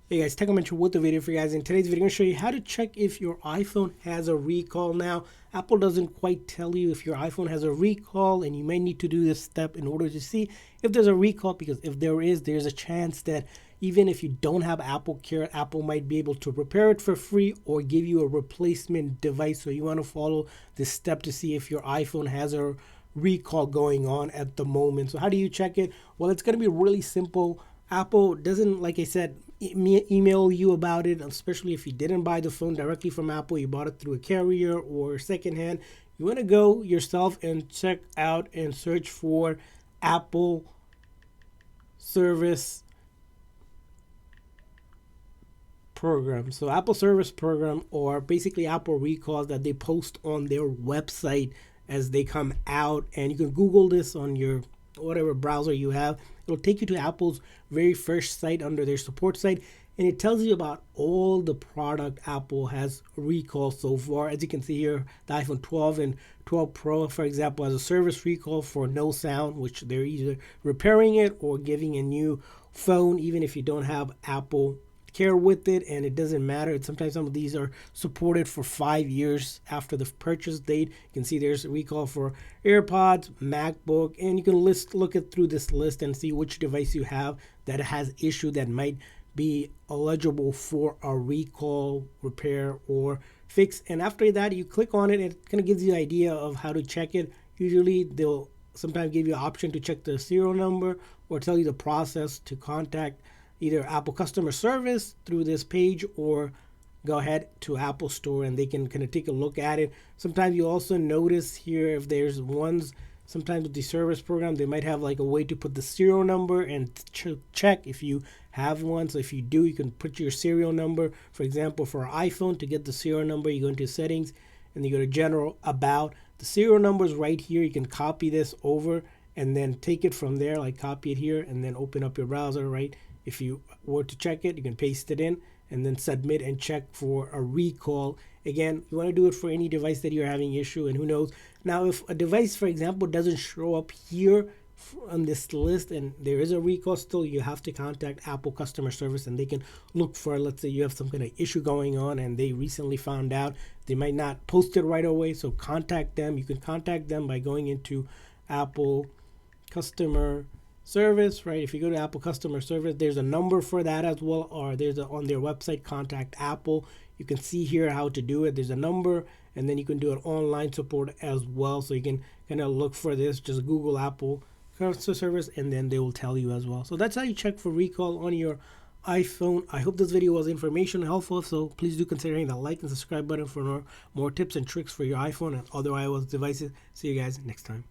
Hey guys, Technomentary with the video for you guys. In today's video, I'm going to show you how to check if your iPhone has a recall. Now, Apple doesn't quite tell you if your iPhone has a recall, and you may need to do this step in order to see if there's a recall, because if there is, there's a chance that even if you don't have Apple Care, Apple might be able to repair it for free or give you a replacement device. So you want to follow this step to see if your iPhone has a recall going on at the moment. So how do you check it? Well, it's going to be really simple. Apple doesn't, like I said, email you about it, especially if you didn't buy the phone directly from Apple, you bought it through a carrier or secondhand. You want to go yourself and check out and search for Apple Service Program. So Apple Service Program, or basically Apple recalls that they post on their website as they come out, and you can Google this on your whatever browser you have. It'll take you to Apple's very first site under their support site, and it tells you about all the product Apple has recalled so far. As you can see here, the iPhone 12 and 12 Pro, for example, has a service recall for no sound, which they're either repairing it or giving a new phone, even if you don't have Apple Care with it, and it doesn't matter. Sometimes some of these are supported for 5 years after the purchase date. You can see there's a recall for AirPods, MacBook, and you can look it through this list and see which device you have that has issue that might be eligible for a recall, repair, or fix. And after that, you click on it, and it kind of gives you an idea of how to check it. Usually they'll sometimes give you an option to check the serial number or tell you the process to contact either Apple customer service through this page, or go ahead to Apple Store and they can kind of take a look at it. Sometimes you also notice here, if there's ones, sometimes with the service program, they might have like a way to put the serial number and check if you have one. So if you do, you can put your serial number. For example, for iPhone, to get the serial number, you go into settings and you go to general, about. The serial number is right here. You can copy this over and then take it from there, like copy it here and then open up your browser, right? If you were to check it, you can paste it in and then submit and check for a recall. Again, you want to do it for any device that you're having issue, and who knows. Now, if a device, for example, doesn't show up here on this list and there is a recall still, you have to contact Apple customer service and they can look for, let's say you have some kind of issue going on and they recently found out. They might not post it right away, so contact them. You can contact them by going into Apple customer service, right? If you go to Apple customer service, there's a number for that as well, or there's on their website, contact Apple. You can see here how to do it. There's a number, and then you can do an online support as well. So you can kind of look for this, just Google Apple customer service, and then they will tell you as well. So that's how you check for recall on your iPhone. I hope this video was informational and helpful, so please do consider hitting the like and subscribe button for more tips and tricks for your iPhone and other iOS devices. See you guys next time.